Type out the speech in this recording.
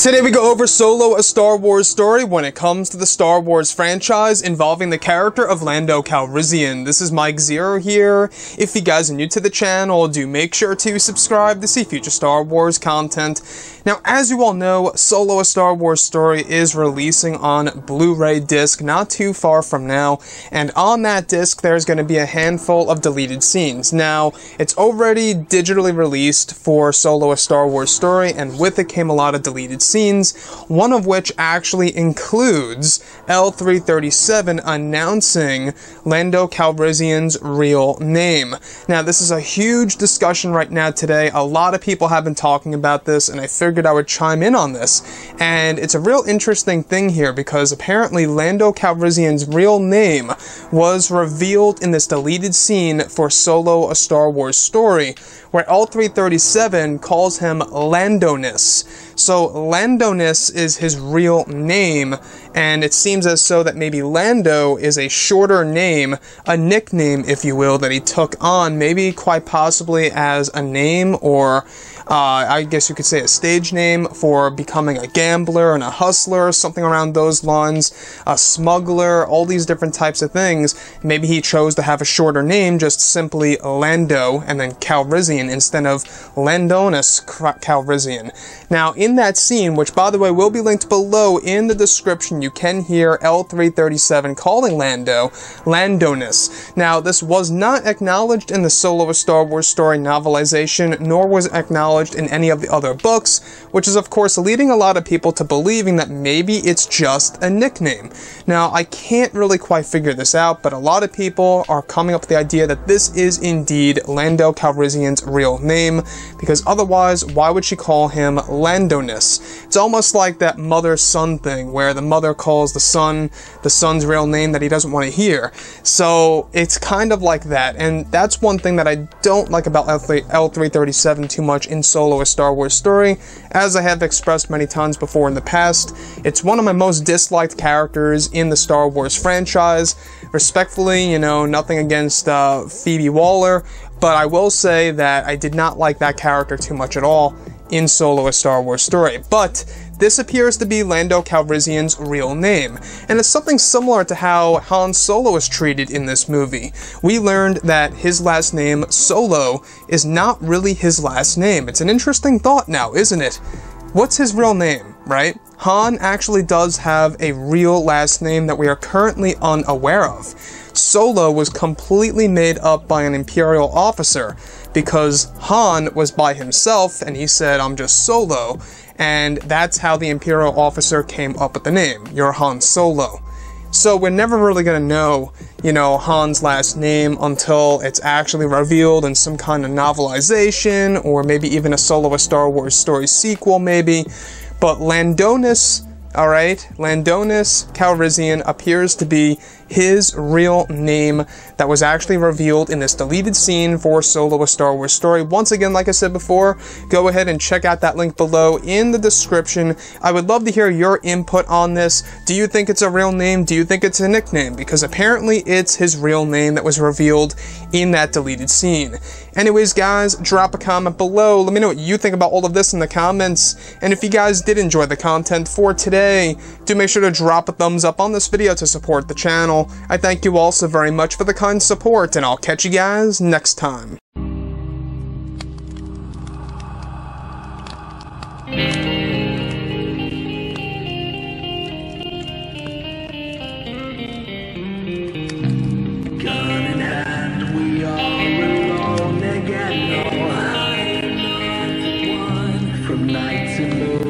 Today we go over Solo, a Star Wars story when it comes to the Star Wars franchise involving the character of Lando Calrissian. This is Mike Zero here. If you guys are new to the channel, do make sure to subscribe to see future Star Wars content. Now, as you all know, Solo, a Star Wars story is releasing on Blu-ray disc not too far from now, and on that disc there's going to be a handful of deleted scenes. Now, it's already digitally released for Solo, a Star Wars story, and with it came a lot of deleted scenes, one of which actually includes L337 announcing Lando Calrissian's real name. Now, this is a huge discussion right now today. A lot of people have been talking about this, and I figured I would chime in on this. And it's a real interesting thing here because apparently Lando Calrissian's real name was revealed in this deleted scene for Solo, a Star Wars story, where L337 calls him Landonis. So Landonis is his real name, and it seems as so that maybe Lando is a shorter name, a nickname, if you will, that he took on, maybe quite possibly as a name, or I guess you could say a stage name for becoming a gambler and a hustler, something around those lines, a smuggler, all these different types of things. Maybe he chose to have a shorter name, just simply Lando and then Calrissian instead of Landonis Calrissian. Now, in that scene, which by the way will be linked below in the description, you can hear L337 calling Lando Landonis. Now, this was not acknowledged in the Solo, a Star Wars story novelization, nor was it acknowledged in any of the other books, which is of course leading a lot of people to believing that maybe it's just a nickname. Now, I can't really quite figure this out, but a lot of people are coming up with the idea that this is indeed Lando Calrissian's real name, because otherwise, why would she call him Landonis? It's almost like that mother-son thing, where the mother calls the son's real name that he doesn't want to hear. So, it's kind of like that, and that's one thing that I don't like about L337 too much in Solo, a Star Wars story. As I have expressed many times before in the past, it's one of my most disliked characters in the Star Wars franchise. Respectfully, you know, nothing against Phoebe Waller, but I will say that I did not like that character too much at all in Solo, a Star Wars story. But this appears to be Lando Calrissian's real name, and it's something similar to how Han Solo is treated in this movie. We learned that his last name, Solo, is not really his last name. It's an interesting thought now, isn't it? What's his real name, right? Han actually does have a real last name that we are currently unaware of. Solo was completely made up by an Imperial officer, because Han was by himself and he said, "I'm just Solo," and that's how the Imperial officer came up with the name. You're Han Solo. So we're never really gonna know, you know, Han's last name until it's actually revealed in some kind of novelization, or maybe even a Solo, a Star Wars story sequel, maybe. But Landonis, alright, Landonis Calrissian appears to be his real name that was actually revealed in this deleted scene for Solo, a Star Wars story. Once again, like I said before, go ahead and check out that link below in the description. I would love to hear your input on this. Do you think it's a real name? Do you think it's a nickname? Because apparently it's his real name that was revealed in that deleted scene. Anyways, guys, drop a comment below. Let me know what you think about all of this in the comments. And if you guys did enjoy the content for today, do make sure to drop a thumbs up on this video to support the channel. I thank you all so very much for the kind support, and I'll catch you guys next time. Gun in hand, we are alone again. No, I'm not the one from night to moon.